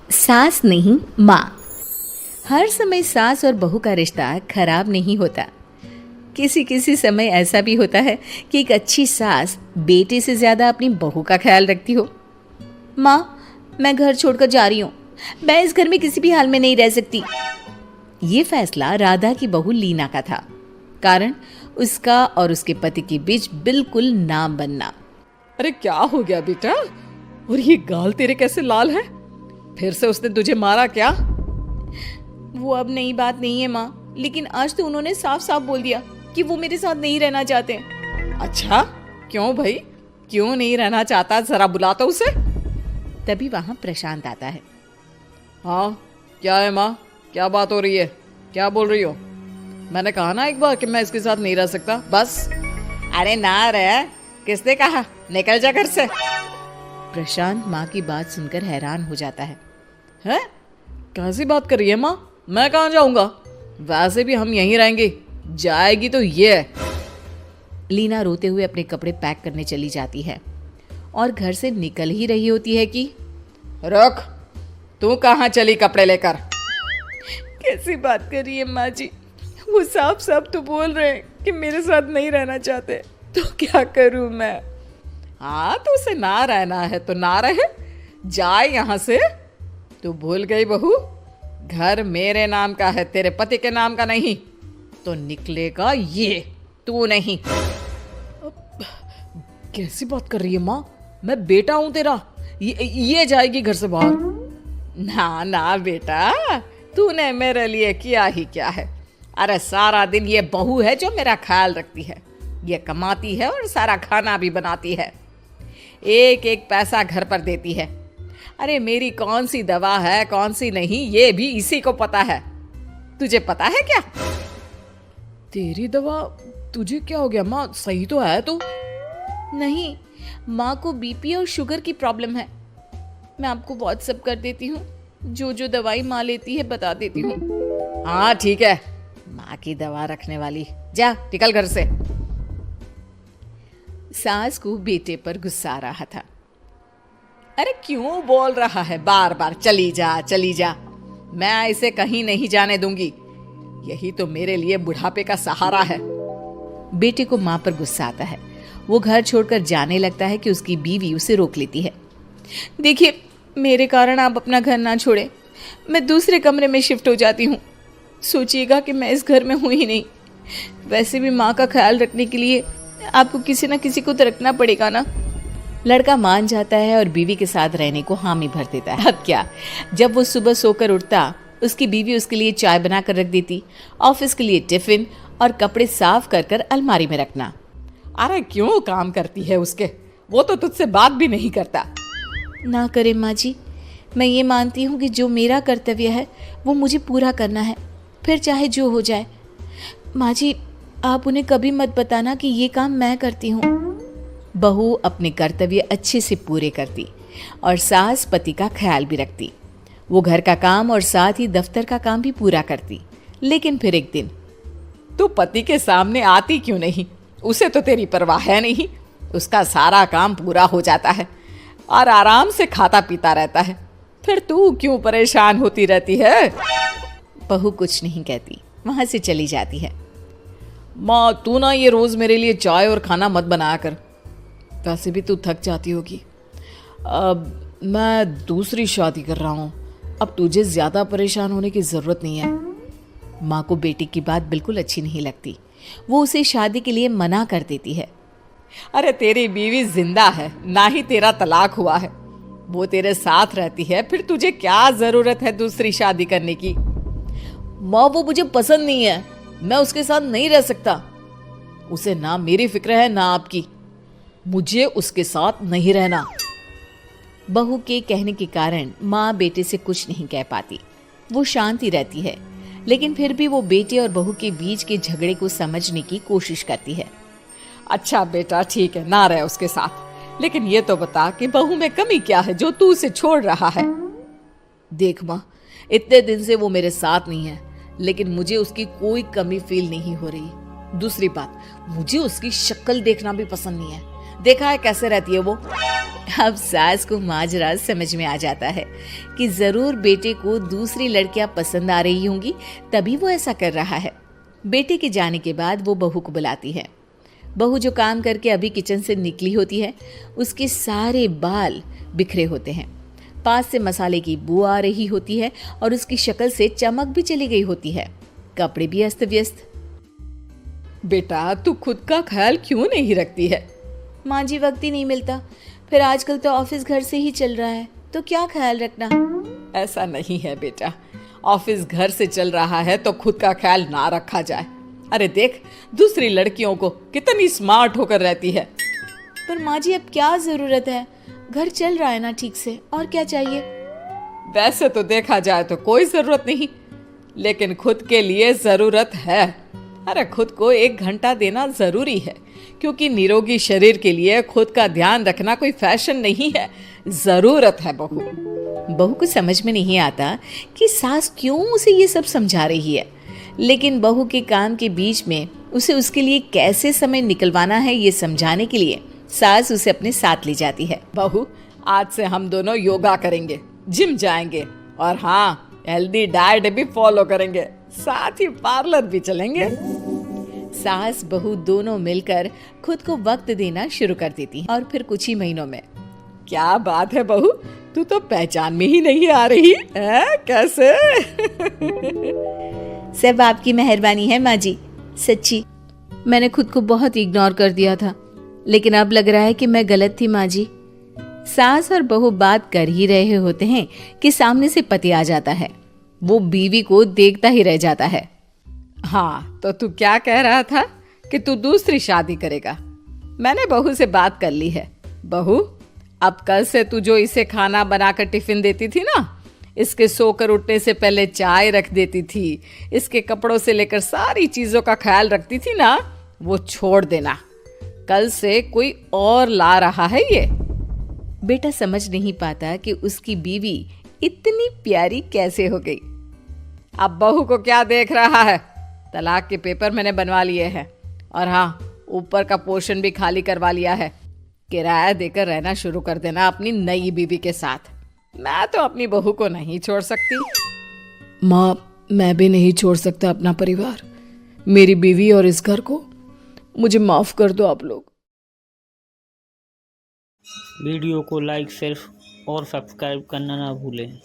सास नहीं माँ। हर समय सास और बहू का रिश्ता खराब नहीं होता। किसी किसी समय ऐसा भी होता है कि एक अच्छी सास बेटे से ज़्यादा अपनी बहू का ख्याल रखती हो। माँ, मैं घर छोड़कर जा रही हूँ, मैं इस घर में किसी भी हाल में नहीं रह सकती। ये फैसला राधा की बहू लीना का था। कारण उसका और उसके पति के बीच बिल्कुल ना बनना। अरे क्या हो गया बेटा? और ये गाल तेरे कैसे लाल है? फिर से उसने तुझे मारा क्या? वो अब नई बात नहीं है माँ, लेकिन आज तो उन्होंने साफ साफ बोल दिया कि वो मेरे साथ नहीं रहना चाहते। अच्छा, क्यों भाई? क्यों नहीं रहना चाहता? जरा बुला तो उसे। तभी वहां प्रशांत आता है। हाँ, क्या है माँ? क्या बात हो रही है? क्या बोल रही हो? मैंने कहा ना एक बार कि मैं इसके साथ नहीं रह सकता, बस। अरे ना रह, किसने कहा? निकल जा घर से। प्रशांत माँ की बात सुनकर हैरान हो जाता है। हैं? कैसी बात कर रही है माँ? मैं कहाँ जाऊंगा? वैसे भी हम यहीं रहेंगे, जाएगी तो ये। लीना रोते हुए अपने कपड़े पैक करने चली जाती है और घर से निकल ही रही होती है कि रुक, तू कहाँ चली कपड़े लेकर? कैसी बात कर रही है माँ जी? वो साफ साफ तो बोल रहे हैं कि मेरे साथ नहीं रहना चाहते, तो क्या करूं मैं? हाँ, तो उसे ना रहना है तो ना रहे, जाए यहाँ से। तू भूल गई बहू, घर मेरे नाम का है, तेरे पति के नाम का नहीं। तो निकलेगा ये, तू नहीं। कैसी बात कर रही है माँ? मैं बेटा हूं तेरा, ये जाएगी घर से बाहर। ना ना बेटा, तूने मेरे लिए किया ही क्या है? अरे सारा दिन ये बहू है जो मेरा ख्याल रखती है, ये कमाती है और सारा खाना भी बनाती है, एक एक पैसा घर पर देती है। अरे मेरी कौन सी दवा है कौन सी नहीं, ये भी इसी को पता है। तुझे पता है क्या? तेरी दवा? तुझे क्या हो गया माँ? सही तो है तू? नहीं, माँ को बीपी और शुगर की प्रॉब्लम है। मैं आपको व्हाट्सएप कर देती हूँ, जो जो दवाई माँ लेती है बता देती हूँ। हाँ ठीक है, माँ की दवा रखने वाली, जा निकल घर से। सास को बेटे पर गुस्सा आ रहा था। अरे क्यों बोल रहा है बार बार चली जा चली जा? मैं इसे कहीं नहीं जाने दूंगी, यही तो मेरे लिए बुढ़ापे का सहारा है। बेटे को माँ पर गुस्सा आता है। वो घर छोड़कर जाने लगता है कि उसकी बीवी उसे रोक लेती है। देखिए, मेरे कारण आप अपना घर ना छोड़े, मैं दूसरे कमरे में शिफ्ट हो जाती हूँ। सोचिएगा कि मैं इस घर में हूँ ही नहीं। वैसे भी माँ का ख्याल रखने के लिए आपको किसी ना किसी को तो रखना पड़ेगा ना। लड़का मान जाता है और बीवी के साथ रहने को हामी भर देता है। अब क्या, जब वो सुबह सोकर उठता, उसकी बीवी उसके लिए चाय बना कर रख देती, ऑफिस के लिए टिफिन और कपड़े साफ कर कर अलमारी में रखना। अरे क्यों काम करती है उसके? वो तो तुझसे बात भी नहीं करता। ना करे माँ जी, मैं ये मानती हूँ कि जो मेरा कर्तव्य है वो मुझे पूरा करना है, फिर चाहे जो हो जाए। माँ जी, आप उन्हें कभी मत बताना कि ये काम मैं करती हूँ। बहू अपने कर्तव्य अच्छे से पूरे करती और सास पति का ख्याल भी रखती। वो घर का काम और साथ ही दफ्तर का काम भी पूरा करती। लेकिन फिर एक दिन, तू पति के सामने आती क्यों नहीं? उसे तो तेरी परवाह है नहीं, उसका सारा काम पूरा हो जाता है और आराम से खाता पीता रहता है, फिर तू क्यों परेशान होती रहती है? बहू कुछ नहीं कहती, वहां से चली जाती है। माँ, तू ना ये रोज मेरे लिए चाय और खाना मत बनाया कर, वैसे भी तू थक जाती होगी। अब मैं दूसरी शादी कर रहा हूँ, अब तुझे ज्यादा परेशान होने की जरूरत नहीं है। माँ को बेटी की बात बिल्कुल अच्छी नहीं लगती। वो उसे शादी के लिए मना कर देती है। अरे तेरी बीवी जिंदा है, ना ही तेरा तलाक हुआ है, वो तेरे साथ रहती है, फिर तुझे क्या जरूरत है दूसरी शादी करने की? माँ, वो मुझे पसंद नहीं है, मैं उसके साथ नहीं रह सकता। उसे ना मेरी फिक्र है ना आपकी, मुझे उसके साथ नहीं रहना। बहू के कहने के कारण माँ बेटे से कुछ नहीं कह पाती। वो शांति रहती है, लेकिन फिर भी वो बेटे और बहू के बीच के झगड़े को समझने की कोशिश करती है। अच्छा बेटा ठीक है, ना रहे उसके साथ, लेकिन ये तो बता कि बहू में कमी क्या है जो तू उसे छोड़ रहा है? देख माँ, इतने दिन से वो मेरे साथ नहीं है, लेकिन मुझे उसकी कोई कमी फील नहीं हो रही। दूसरी बात, मुझे उसकी शक्ल देखना भी पसंद नहीं है। देखा है कैसे रहती है वो। अब सास को माजरा समझ में आ जाता है कि जरूर बेटे को दूसरी लड़कियां पसंद आ रही होंगी, तभी वो ऐसा कर रहा है। बेटे के जाने के बाद वो बहू को बुलाती है। बहू जो काम करके अभी किचन से निकली होती है, उसके सारे बाल बिखरे होते हैं, पास से मसाले की बू आ रही होती है और उसकी शक्ल से चमक भी चली गई होती है, कपड़े भी अस्त व्यस्त। बेटा तू खुद का ख्याल क्यों नहीं रखती है? माँ जी, वक्त ही नहीं मिलता, फिर आजकल तो ऑफिस घर से ही चल रहा है, तो क्या ख्याल रखना। ऐसा नहीं है बेटा, ऑफिस घर से चल रहा है तो खुद का ख्याल ना रखा जाए। अरे देख, दूसरी लड़कियों को कितनी स्मार्ट होकर रहती है। पर माँ जी, अब क्या जरूरत है, घर चल रहा है ना ठीक से, और क्या चाहिए। वैसे तो देखा जाए तो कोई जरूरत नहीं, लेकिन खुद के लिए जरूरत है। अरे खुद को 1 घंटा देना जरूरी है, क्योंकि निरोगी शरीर के लिए खुद का ध्यान रखना कोई फैशन नहीं है, जरूरत है। बहू को समझ में नहीं आता कि सास क्यों उसे ये सब समझा रही है, लेकिन बहू के काम के बीच में उसे उसके लिए कैसे समय निकलवाना है ये समझाने के लिए सास उसे अपने साथ ले जाती है। बहू, आज से हम दोनों योगा करेंगे, जिम जाएंगे और हाँ, हेल्दी डाइट भी फॉलो करेंगे, साथ ही पार्लर भी चलेंगे। सास बहू दोनों मिलकर खुद को वक्त देना शुरू कर देती हैं और फिर कुछ ही महीनों में। क्या बात है बहू, तू तो पहचान में ही नहीं आ रही है, कैसे? सब आपकी मेहरबानी है माँ जी, सच्ची मैंने खुद को बहुत इग्नोर कर दिया था, लेकिन अब लग रहा है कि मैं गलत थी माँ जी। सास और बहू बात कर ही रहे होते हैं कि सामने से पति आ जाता है। वो बीवी को देखता ही रह जाता है। हाँ, तो तू क्या कह रहा था कि तू दूसरी शादी करेगा? मैंने बहू से बात कर ली है। बहू, अब कल से तू जो इसे खाना बनाकर टिफिन देती थी ना, इसके सोकर उठने से पहले चाय रख देती थी, इसके कपड़ों से लेकर सारी चीजों का ख्याल रखती थी ना, वो छोड़ देना। कल से कोई और ला रहा है ये। बेटा समझ नहीं पाता कि उसकी बीवी इतनी प्यारी कैसे हो गई। अब बहू को क्या देख रहा है? तलाक के पेपर मैंने बनवा लिए हैं और हाँ, ऊपर का पोर्शन भी खाली करवा लिया है। किराया देकर रहना शुरू कर देना अपनी नई बीवी के साथ। मैं तो अपनी बहू को नहीं छोड़ सकती। माँ, मैं भी नहीं छोड़ सकता अपना परिवार, मेरी बीवी और इस घर को। मुझे माफ कर दो आप लोग। वीडियो को लाइक, शेयर और सब्सक्राइब करना ना भूलें।